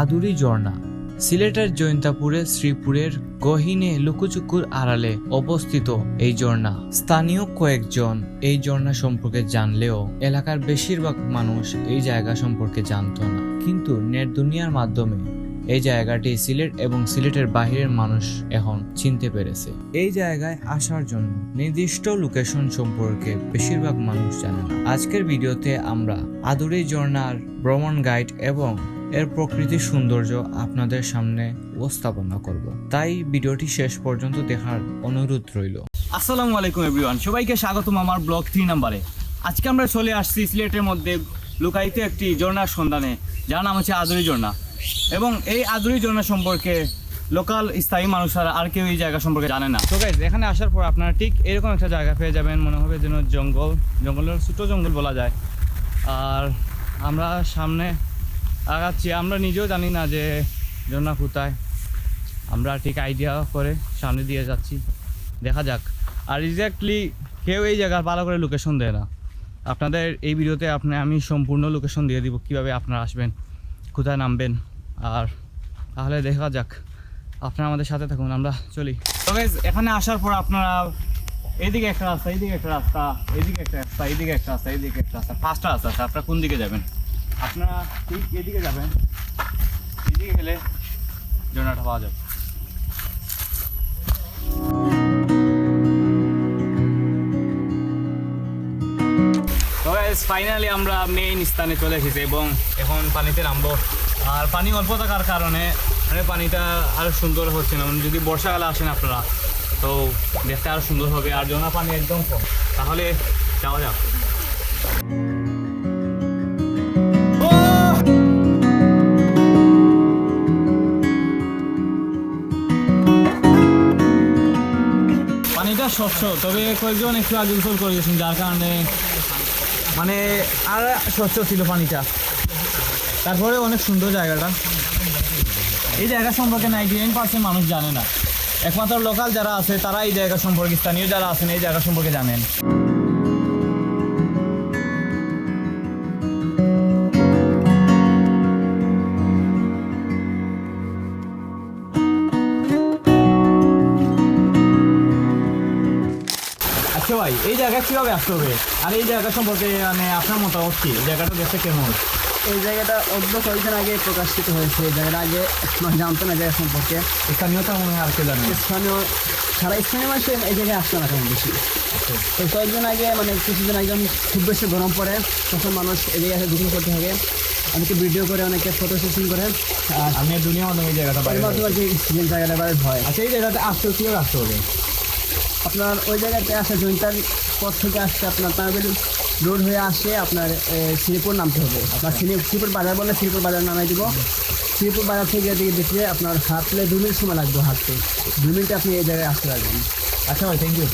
আদুরি ঝর্ণা সিলেটের জৈন্তাপুরে শ্রীপুরের গহীনে লুকোচুকুর আড়ালে অবস্থিত এই ঝর্ণা। স্থানীয় কয়েকজন এই ঝর্ণা সম্পর্কে জানলেও এলাকার বেশিরভাগ মানুষ এই জায়গা সম্পর্কে জানত না, কিন্তু নেট দুনিয়ার মাধ্যমে এই জায়গাটি সিলেট এবং সিলেটের বাহিরের মানুষ এখন চিনতে পেরেছে। এই জায়গায় আসার জন্য নির্দিষ্ট লোকেশন সম্পর্কে বেশিরভাগ মানুষ জানে না। আজকের ভিডিওতে আমরা আদুরি ঝর্ণার ভ্রমণ গাইড এবং এর প্রকৃতির সৌন্দর্য আপনাদের সামনে উপস্থাপনা করব, তাই ভিডিওটি শেষ পর্যন্ত দেখার অনুরোধ রইল। আসসালামু আলাইকুম এভরিওয়ান, সবাইকে স্বাগতম আমার ব্লগ 3 নম্বরে। আজকে আমরা চলে আসছি সিলেটের মধ্যে লুকায়িত একটি ঝর্ণার সন্ধানে, যার নাম হচ্ছে আদুরি ঝর্ণা। এবং এই আদুরি ঝর্ণা সম্পর্কে লোকাল স্থায়ী মানুষরা আর কেউ এই জায়গা সম্পর্কে জানে না। তো গাইস, এখানে আসার পর আপনারা ঠিক এরকম একটা জায়গা পেয়ে যাবেন, মনে হবে যেন জঙ্গলের ছোটো জঙ্গল বলা যায়। আর আমরা সামনে আগাচ্ছি, আমরা নিজেও জানি না যে ঝর্ণা কোথায়, আমরা ঠিক আইডিয়া করে সামনে দিয়ে যাচ্ছি, দেখা যাক। আর এক্স্যাক্টলি কেউ এই জায়গার ভালো করে লোকেশন দেয় না। আপনাদের এই ভিডিওতে আমি সম্পূর্ণ লোকেশন দিয়ে দিব, কীভাবে আপনারা আসবেন, কোথায় নামবেন। আর তাহলে দেখা যাক, আপনারা আমাদের সাথে থাকুন, আমরা চলি। তবে এখানে আসার পর আপনারা এইদিকে একটা রাস্তা, এইদিকে একটা রাস্তা, এইদিকে একটা রাস্তা, এইদিকে একটা রাস্তা, এইদিকে একটা রাস্তা, 5টা রাস্তা আছে। আপনারা কোন দিকে যাবেন? আপনারা ঠিক এদিকে যাবেন, এদিকে গেলে ঝর্ণাটা পাওয়া যাবে। তো ফাইনালি আমরা মেইন স্থানে চলে এসেছি এবং এখন পানিতে নামবো। আর পানি অল্প থাকার কারণে পানিটা আরও সুন্দর হচ্ছে না। যদি বর্ষাকালে আসেন আপনারা, তো দেখতে আরও সুন্দর হবে। আর ঝর্ণা পানি একদম কম, তাহলে যাওয়া যাক। পানিটা স্বচ্ছ, তবে কয়েকজন একটু আগে গোসল করে গেছেন, যার কারণে আর স্বচ্ছ ছিল পানিটা। তারপরে অনেক সুন্দর জায়গাটা। এই জায়গা সম্পর্কে 99% মানুষ জানে না। একমাত্র লোকাল যারা আছে তারা এই জায়গা সম্পর্কে, স্থানীয় যারা আছেন এই জায়গা সম্পর্কে জানেন। আচ্ছা ভাই, এই জায়গায় কীভাবে আসতে হবে? আর এই জায়গা সম্পর্কে আপনার মতামত কি? এই জায়গাটা দেখতে কেমন? এই জায়গাটা অল্প কয়েকদিন আগে প্রকাশিত হয়েছে। এই জায়গাটা আগে জানতো না জায়গা সম্পর্কে। স্থানীয়তা মনে হয় আর কে জানে? স্থানীয় মানুষ এই জায়গায় আসতো না তেমন বেশি। তো কয়েকদিন আগে কিছুদিন আগে খুব বেশি গরম পড়ে, তখন মানুষ এই জায়গায় গোসল করতে থাকে। অনেকে ভিডিও করে, অনেকে ফটো সেশন করে। আর আমি দুনিয়ার মাধ্যমে এই জায়গাটা পাই, জায়গাটা বাইরে হয়। আচ্ছা, এই জায়গাতে আসতে কীভাবে আসতে হবে? আপনার ওই জায়গাতে আসে জৈন্তার পথ থেকে আসতে আপনার তামিল রোড হয়ে আসে আপনার শ্রীপুর নামতে হবে। আপনার শ্রীপুর বাজার বলে শ্রীপুর বাজার নামাই দিব। শ্রীপুর বাজার থেকে এদিকে দেখলে আপনার হাঁটলে 2 মিনিট সময় লাগবে, হাঁটতে 2 মিনিটে আপনি এই জায়গায় আসতে পারবেন। আচ্ছা ভাই, থ্যাংক ইউ।